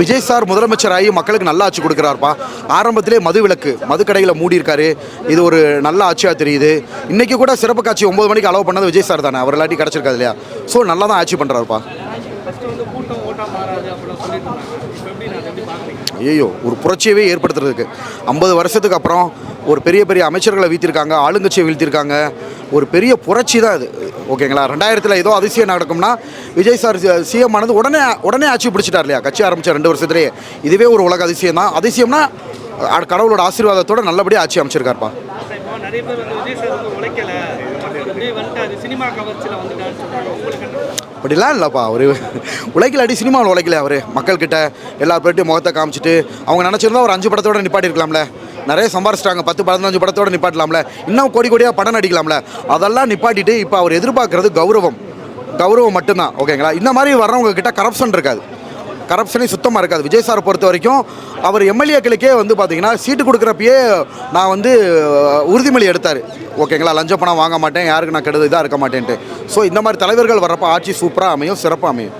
Vijay sir முதலமைச்சர் ஆகி மக்களுக்கு நல்ல ஆட்சி கொடுக்குறாருப்பா. ஆரம்பத்திலே மது விலக்கு, மது கடைகளை மூடி இருக்காரு. இது ஒரு நல்ல ஆட்சியாக தெரியுது. இன்றைக்கி கூட சிறப்பு காட்சி 9 மணிக்கு அலோவ் பண்ணது விஜய் சார் தானே, அவர் இல்லாட்டி கிடச்சிருக்காது இல்லையா? ஸோ நல்லா தான் ஆட்சி பண்ணுறாருப்பா. ஐயோ, ஒரு புரட்சியவே ஏற்படுத்துறதுக்கு 50 வருஷத்துக்கு அப்புறம் ஒரு பெரிய பெரிய அமைச்சர்களை வீழ்த்திருக்காங்க, ஆளுங்கட்சியை வீழ்த்திருக்காங்க. ஒரு பெரிய புரட்சி தான் இது. ஓகேங்களா? 2000 ஏதோ அதிசயம் நடக்கும்னா விஜய் சார் சிஎம் ஆனது உடனே ஆட்சி பிடிச்சிட்டார் இல்லையா? கட்சி ஆரம்பித்த 2 வருஷத்துலேயே. இதுவே ஒரு உலக அதிசயம் தான். அதிசயம்னா கடவுளோட ஆசீர்வாதத்தோடு நல்லபடியாக ஆட்சி அமைச்சிருக்காருப்பா. அப்படிலாம் இல்லைப்பா. அவர் உழைக்கலாட்டி சினிமாவில் உழைக்கல. அவர் மக்கள்கிட்ட எல்லா பேர்ட்டையும் முகத்தை காமிச்சிட்டு அவங்க நினச்சிருந்தா ஒரு 5 படத்தோடு நிப்பாட்டிருக்கலாம்ல. நிறைய சம்பாரிச்சிட்டாங்க, 10-15 படத்தோடு நிப்பாட்டலாம்ல. இன்னும் கோடியாக படம் நடிக்கலாம்ல. அதெல்லாம் நிப்பாட்டிட்டு இப்போ அவர் எதிர்பார்க்குறது கௌரவம் மட்டும்தான். ஓகேங்களா? இந்த மாதிரி வர்றவங்க கிட்ட கரப்ஷன் இருக்காது. கரப்ஷனே சுத்தமாக இருக்காது. விஜய் சாரை பொறுத்த வரைக்கும் அவர் எம்எல்ஏக்களுக்கே பார்த்தீங்கன்னா சீட்டு கொடுக்குறப்பயே நான் உறுதிமொழி எடுத்தார். ஓகேங்களா? லஞ்ச பணம் வாங்க மாட்டேன், யாருக்கு நான் கெடுது இதாக இருக்க மாட்டேன்ட்டு. ஸோ இந்த மாதிரி தலைவர்கள் வர்றப்போ ஆட்சி சூப்பராக அமையும், சிறப்பாக அமையும்.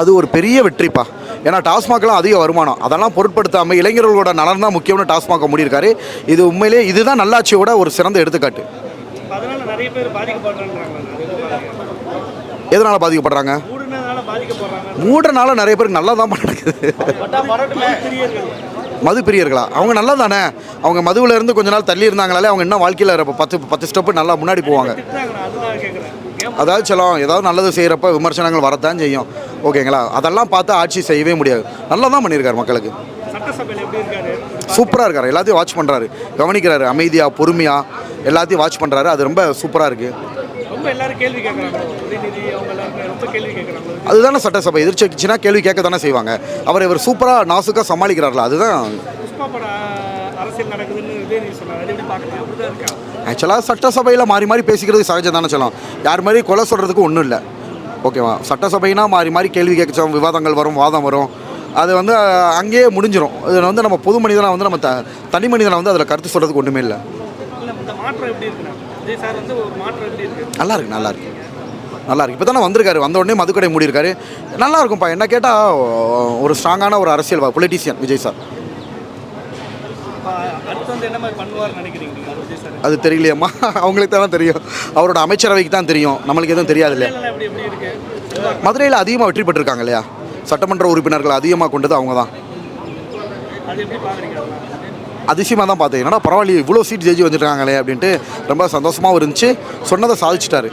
அது ஒரு பெரிய வெற்றிப்பா. ஏன்னா டாஸ்மாக்லாம் அதிக வருமானம், அதெல்லாம் பொருட்படுத்தாமல் இளைஞர்களோட நலன் தான் முக்கியம்னு டாஸ்மாக மூடியிருக்காரு. இது உண்மையிலே இதுதான் நல்லாட்சியோட ஒரு சிறந்த எடுத்துக்காட்டு. எதனால பாதிக்கப்படுறாங்க? மூடுறனால நிறைய பேருக்கு நல்லா தான் நடக்குது. மது பிரியர்களா? அவங்க நல்லா தானே. அவங்க மதுவில் இருந்து கொஞ்ச நாள் தள்ளி இருந்தாங்களாலே அவங்க இன்னும் வாழ்க்கையில் 10 ஸ்டெப்பு நல்லா முன்னாடி போவாங்க. அதாவது செல்லம் ஏதாவது நல்லது செய்கிறப்ப விமர்சனங்கள் வரத்தான் செய்யும். ஓகேங்களா? அதெல்லாம் பார்த்து ஆட்சி செய்யவே முடியாது. நல்லா தான் பண்ணியிருக்காரு மக்களுக்கு. சூப்பராக இருக்கார். எல்லாத்தையும் வாட்ச் பண்ணுறாரு, கவனிக்கிறாரு, அமைதியாக பொறுமையாக எல்லாத்தையும் வாட்ச் பண்ணுறாரு. அது ரொம்ப சூப்பராக இருக்குது. அதுதானே சட்டசபை. எதிர்ச்சிச்சுன்னா கேள்வி கேட்க தானே செய்வாங்க. இவர் சூப்பராக நாசுக்காக சமாளிக்கிறார்ல, அதுதான். ஆக்சுவலாக சட்டசபையில் மாறி பேசிக்கிறது சகஜம் தானே சொல்லலாம். யார் மாதிரி கொலை சொல்கிறதுக்கு ஒன்றும் இல்லை. ஓகேவா? சட்டசபைனா மாறி கேள்வி கேட்க விவாதங்கள் வரும், வாதம் வரும். அது அங்கேயே முடிஞ்சிடும். இதில் நம்ம பொது மனிதனாக நம்ம தனி மனிதனாக அதில் கருத்து சொல்கிறதுக்கு ஒன்றுமே இல்லை. நல்லா இருக்கு. இப்போ தானே வந்திருக்காரு. வந்த உடனே மதுக்கடை மூடியிருக்காரு. நல்லா இருக்கும்ப்பா. என்ன கேட்டால் ஒரு ஸ்ட்ராங்கான ஒரு அரசியல் பொலிட்டீஷியன் விஜய் சார். அது தெரியலையம்மா, அவங்களுக்கு தான் தெரியும். அவரோட அமைச்சரவைக்கு தான் தெரியும், நம்மளுக்கு எதுவும் தெரியாது இல்லையா? மதுரையில் அதிகமாக வெற்றி பெற்றிருக்காங்க இல்லையா? சட்டமன்ற உறுப்பினர்கள் அதிகமாக கொண்டது அவங்க தான். அதிசயமாக தான் பார்த்தேன். என்னடா பரவாயில்லையே, இவ்வளோ சீட் ஜெயிச்சு வந்துருக்காங்களே அப்படின்ட்டு ரொம்ப சந்தோஷமாகவும் இருந்துச்சு. சொன்னதை சாதிச்சிட்டாரு.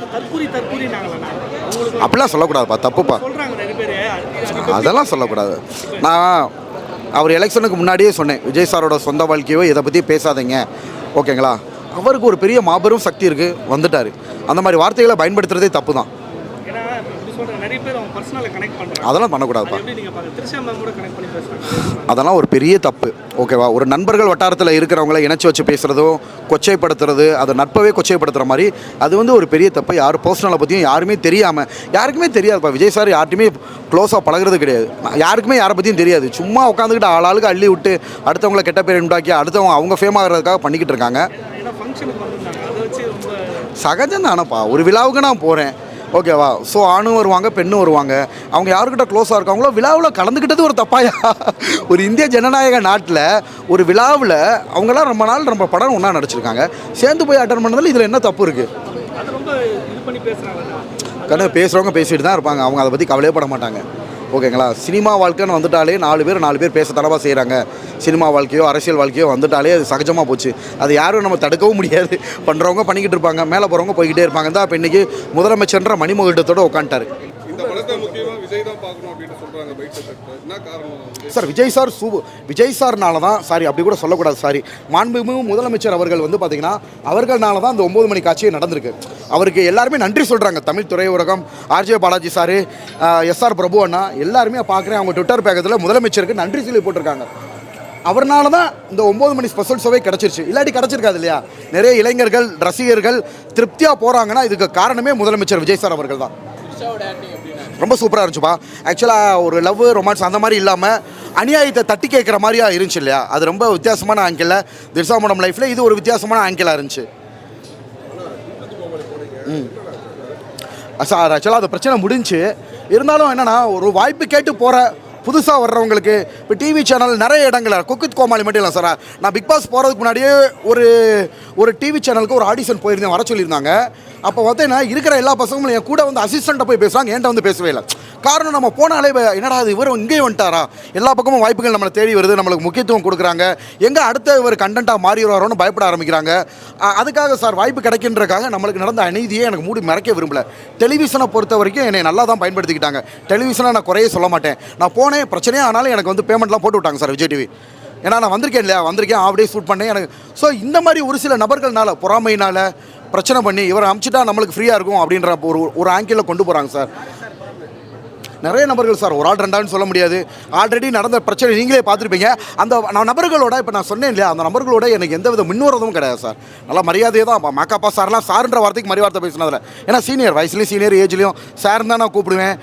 அப்படிலாம் சொல்லக்கூடாதுப்பா, தப்புப்பா. அதெல்லாம் சொல்லக்கூடாது. நான் அவர் எலெக்ஷனுக்கு முன்னாடியே சொன்னேன், விஜய் சாரோட சொந்த வாழ்க்கையோ இதை பற்றி பேசாதீங்க. ஓகேங்களா? அவருக்கு ஒரு பெரிய மாபெரும் சக்தி இருக்குது, வந்துட்டார். அந்த மாதிரி வார்த்தைகளை பயன்படுத்துகிறதே தப்பு தான். அதெல்லாம் பண்ணக்கூடாதுப்பா. அதெல்லாம் ஒரு பெரிய தப்பு. ஓகேவா? ஒரு நண்பர்கள் வட்டாரத்தில் இருக்கிறவங்கள இணைச்சி வச்சு பேசுகிறதும் கொச்சைப்படுத்துறது, அதை நட்பவே கொச்சைப்படுத்துகிற மாதிரி அது ஒரு பெரிய தப்பு. யார் பர்சனலை பற்றியும் யாருமே தெரியாமல், யாருக்குமே தெரியாதுப்பா. விஜய் சார் யார்ட்டுமே க்ளோஸாக பழகிறது கிடையாது. யாருக்குமே யாரை பற்றியும் தெரியாது. சும்மா உட்காந்துக்கிட்டு ஆளுக்கு அள்ளி விட்டு அடுத்தவங்களை கெட்ட பேர் உண்டாக்கி அடுத்தவங்க அவங்க ஃபேம் ஆகிறதுக்காக பண்ணிக்கிட்டு இருக்காங்க. சகஜம் தானப்பா. ஒரு விழாவுக்கு நான் போகிறேன், ஓகேவா? ஸோ ஆணும் வருவாங்க, பெண்ணும் வருவாங்க. அவங்க யாருக்கிட்ட க்ளோஸாக இருக்காங்களோ விழாவில் கலந்துக்கிட்டது ஒரு தப்பாயா? ஒரு இந்திய ஜனநாயக நாட்டில் ஒரு விழாவில் அவங்களாம் ரொம்ப நாள் ரொம்ப படம் ஒன்றா நடிச்சிருக்காங்க. சேர்ந்து போய் அட்டன் பண்ணதில் இதில் என்ன தப்பு இருக்குது? பேசுகிறவங்க பேசிட்டு தான் இருப்பாங்க. அவங்க அதை பற்றி கவலையே பட மாட்டாங்க. ஓகேங்களா? சினிமா வாழ்க்கைன்னு வந்துட்டாலே 4 பேர் பேச தடவை செய்கிறாங்க. சினிமா வாழ்க்கையோ அரசியல் வாழ்க்கையோ வந்துட்டாலே அது சகஜமாக போச்சு. அது யாரும் நம்ம தடுக்கவும் முடியாது. பண்ணுறவங்க பண்ணிக்கிட்டு இருப்பாங்க, மேலே போகிறவங்க போய்கிட்டே இருப்பாங்க. தான் இப்போ இன்றைக்கி முதலமைச்சர்ன்ற மணிமகுடத்தோடு உட்காந்துட்டார். சார் விஜய் சார்னால தான், அப்படி கூட சொல்லக்கூடாது, மாண்புமிகு முதலமைச்சர் அவர்கள் பார்த்தீங்கன்னா அவர்களால தான் இந்த 9 மணி காட்சியே நடந்திருக்கு. அவருக்கு எல்லாருமே நன்றி சொல்கிறாங்க. தமிழ் துறையுலகம், RJ Balaji sir, SR Prabhu அண்ணா எல்லாருமே பார்க்குறேன் அவங்க ட்விட்டர் பேக்கத்தில் முதலமைச்சருக்கு நன்றி சொல்லி போட்டிருக்காங்க. அவர்னால தான் இந்த 9 மணி ஸ்பெஷல் ஷோவே கிடச்சிருச்சு. இல்லாட்டி கிடச்சிருக்காது இல்லையா? நிறைய இளைஞர்கள் ரசிகர்கள் திருப்தியாக போகிறாங்கன்னா இதுக்கு காரணமே முதலமைச்சர் விஜய் சார் அவர்கள் தான். ரொம்ப சூப்பராக இருந்துச்சுப்பா. ஆக்சுவலாக ஒரு லவ் ரொமான்ஸ் அந்த மாதிரி இல்லாமல் அநியாயத்தை தட்டி கேட்குற மாதிரியா இருந்துச்சு இல்லையா? அது ரொம்ப வித்தியாசமான ஆங்கிளில் திரிஷா மேடம் லைஃப்பில் இது ஒரு வித்தியாசமான ஆங்கிளாக இருந்துச்சு. சார் ஆக்சுவலாக அது பிரச்சனை முடிஞ்சு இருந்தாலும் என்னென்னா ஒரு வாய்ப்பு கேட்டு போகிற புதுசாக வர்றவங்களுக்கு இப்போ டிவி சேனல் நிறைய இடங்களில் குக்கித் கோமாளி மட்டும் இல்லை சார், நான் பிக் பாஸ் போகிறதுக்கு முன்னாடியே ஒரு டிவி சேனலுக்கு ஒரு ஆடிஷன் போயிருந்தேன், வர சொல்லியிருந்தாங்க. அப்போ பார்த்தீங்கன்னா இருக்கிற எல்லா பசங்களும் என் கூட வந்து அசிஸ்டண்ட்டை போய் பேசுவாங்க, என்கிட்ட வந்து பேசவே இல்லை. காரணம் நம்ம போனாலே என்னடா அது இவர் இங்கேயே வந்துட்டாரா, எல்லா பக்கமும் வாய்ப்புகள் நம்மளை தேடி வருது, நம்மளுக்கு முக்கியத்துவம் கொடுக்குறாங்க, எங்கே அடுத்த ஒரு கண்டென்ட்டாக மாறி வரோன்னு பயப்பட ஆரம்பிக்கிறாங்க. அதுக்காக சார் வாய்ப்பு கிடைக்கின்றக்காக நம்மளுக்கு நடந்த அநீதியே எனக்கு மூடி மறைக்க விரும்பல. டெலிவிஷனை பொறுத்த வரைக்கும் என்னை நல்லா தான் பயன்படுத்திக்கிட்டாங்க. டெலிவிஷனை நான் குறைய சொல்ல மாட்டேன். நான் போனேன், பிரச்சனையே ஆனாலும் எனக்கு வந்து பேமெண்ட்லாம் போட்டு விட்டாங்க சார் விஜய் டிவி. ஏன்னா நான் வந்திருக்கேன் இல்லையா, வந்திருக்கேன் அப்படியே ஷூட் பண்ணேன் எனக்கு. ஸோ இந்த மாதிரி ஒரு சில நபர்கள்னால பொறாமையினால் பிரச்சனை பண்ணி இவரை அமுச்சிட்டா நம்மளுக்கு ஃப்ரீயாக இருக்கும் அப்படின்ற ஒரு ஆங்கிளில் கொண்டு போகிறாங்க சார். நிறைய நபர்கள் சார், ஒரு ஆள் ரெண்டான்னு சொல்ல முடியாது. ஆல்ரெடி நடந்த பிரச்சனை நீங்களே பார்த்துருப்பீங்க. அந்த நபர்களோட இப்போ நான் சொன்னேன் இல்லையா, அந்த நபர்களோட எனக்கு எந்த வித முன்னுறதும் கிடையாது சார். நல்லா மரியாதையே தான். மாக்காப்பா சார்லாம் சார்ன்ற வார்த்தைக்கு மரியாதை பேசினதில்ல. ஏன்னா சீனியர் வயசுலேயும் சீனியர் ஏஜ்லேயும் சார் தான் நான் கூப்பிடுவேன்.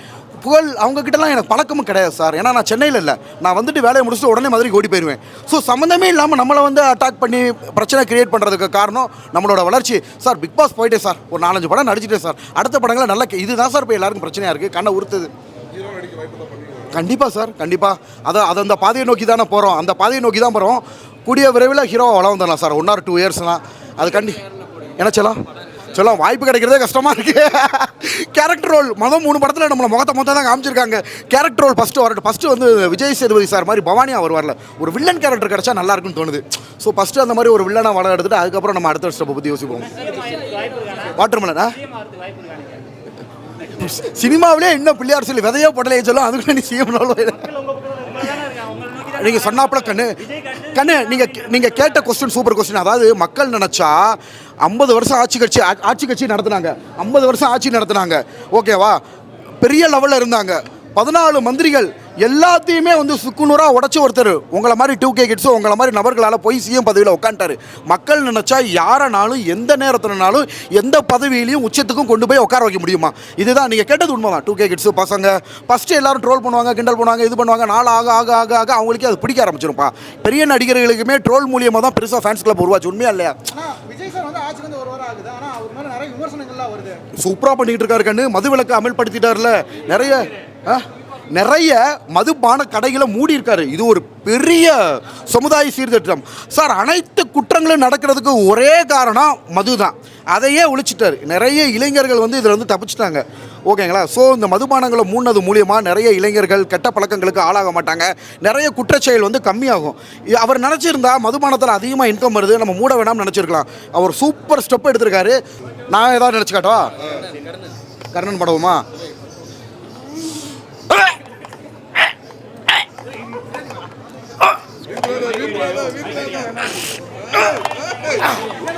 புகழ் அவங்ககிட்டலாம் எனக்கு பழக்கமும் கிடையாது சார். ஏன்னா நான் சென்னையில் இல்லை, நான் வந்துட்டு வேலையை முடிச்சுட்டு உடனே மதுரைக்கு ஓடி போயிடுவேன். ஸோ சம்மந்தமே இல்லாமல் நம்மளை வந்து அட்டாக் பண்ணி பிரச்சனை கிரியேட் பண்ணுறதுக்கு காரணம் நம்மளோட வளர்ச்சி சார். பிக் பாஸ் போயிட்டேன் சார், ஒரு 4-5 படம் நடிச்சிட்டேன் சார். அடுத்த படங்களை நல்ல இதுதான் சார் இப்போ எல்லாருக்கும் பிரச்சனையாக இருக்குது, கண்ணை உறுத்துது. கண்டிப்பாக சார், கண்டிப்பாக. அது அந்த பாதையை நோக்கி தானே போகிறோம், அந்த பாதையை நோக்கி தான் போகிறோம். கூடிய விரைவில் ஹீரோவை வளம் வந்துடலாம் சார், 1 or 2 இயர்ஸ்லாம். அது என்ன சொல்லலாம் வாய்ப்பு கிடைக்கிறதே கஷ்டமாக இருக்குது. கேரக்டர் ரோல் 3 படத்தில் நம்மளை முகத்தை தான் காமிச்சிருக்காங்க. கேரக்டர் ரோல் ஃபஸ்ட்டு வந்து விஜய் சேதுபதி சார் மாதிரி பவானியா வருவார்ல, ஒரு வில்லன் கேரக்டர் கிடச்சா நல்லா இருக்குன்னு தோணுது. ஸோ ஃபஸ்ட்டு அந்த மாதிரி ஒரு வில்லனாக வளம் எடுத்துகிட்டு அதுக்கப்புறம் நம்ம அடுத்த ஸ்டெப்பை பற்றி யோசிப்போம். வாட்டர்மெலனா சினிமாவிலே இன்னும் பிள்ளையார் சொல்லி விதையோ படலையே சொல்லும், அதுக்குள்ள நீ சிஎம் நீங்கள் சொன்னாப்புல கண்ணு நீங்கள் கேட்ட கொஸ்டின் சூப்பர் கொஸ்டின். அதாவது மக்கள் நினச்சா 50 வருஷம் ஆட்சி கட்சி நடத்துனாங்க, 50 வருஷம் ஆட்சி நடத்துனாங்க, ஓகேவா, பெரிய லெவலில் இருந்தாங்க. 14 மந்திரிகள் எல்லாத்தையுமே வந்து சுக்குநூறாக உடச்சி ஒருத்தர் உங்களை மாதிரி 2K கிட்ஸும் உங்களை மாதிரி நபர்களால் போய் சிஎம் பதவியில் உட்காந்துட்டாரு. மக்கள் நினச்சா யாரனாலும் எந்த நேரத்தினாலும் எந்த பதவியிலையும் உச்சத்துக்கும் கொண்டு போய் உட்கார வைக்க முடியுமா? இதுதான் நீங்கள் கேட்டது உண்மைதான். 2K கிட்ஸு பசங்க ஃபஸ்ட்டு எல்லாரும் ட்ரோல் பண்ணுவாங்க, கிண்டல் பண்ணுவாங்க, இது பண்ணுவாங்க. நாள் ஆக ஆக ஆக ஆக அவங்களுக்கே அது பிடிக்க ஆரம்பிச்சிருப்பா. பெரிய நடிகர்களுக்குமே ட்ரோல் மூலியமாக தான் பெருசாக ஃபேன்ஸ் கிளப் உருவாச்சு. உண்மையா இல்லையா? சூப்பராக பண்ணிக்கிட்டு இருக்காரு கண்ணு. மது விலக்கு அமல்படுத்திட்டார்ல, நிறைய மதுபான கடைகளை மூடி இருக்காரு. இது ஒரு பெரிய சமுதாய சீர்திருத்தம் சார். அனைத்து குற்றங்களும் நடக்கிறதுக்கு ஒரே காரணம் மது தான். அதையே ஒழிச்சிட்டாரு. நிறைய இளைஞர்கள் வந்து இதில் வந்து தப்பிச்சிட்டாங்க, ஓகேங்களா. ஸோ இந்த மதுபானங்களை மூடினது மூலியமாக நிறைய இளைஞர்கள் கெட்ட பழக்கங்களுக்கு ஆளாக மாட்டாங்க, நிறைய குற்றச்செயல் வந்து கம்மியாகும். அவர் நினச்சிருந்தா மதுபானத்தில் அதிகமாக இன்கம் வருது, நம்ம மூட வேணாம்னு நினச்சிருக்கலாம். அவர் சூப்பர் ஸ்டெப் எடுத்திருக்காரு. நான் ஏதாவது நினச்சி காட்டவா? கர்ணன் படவுமா? வீட்டில்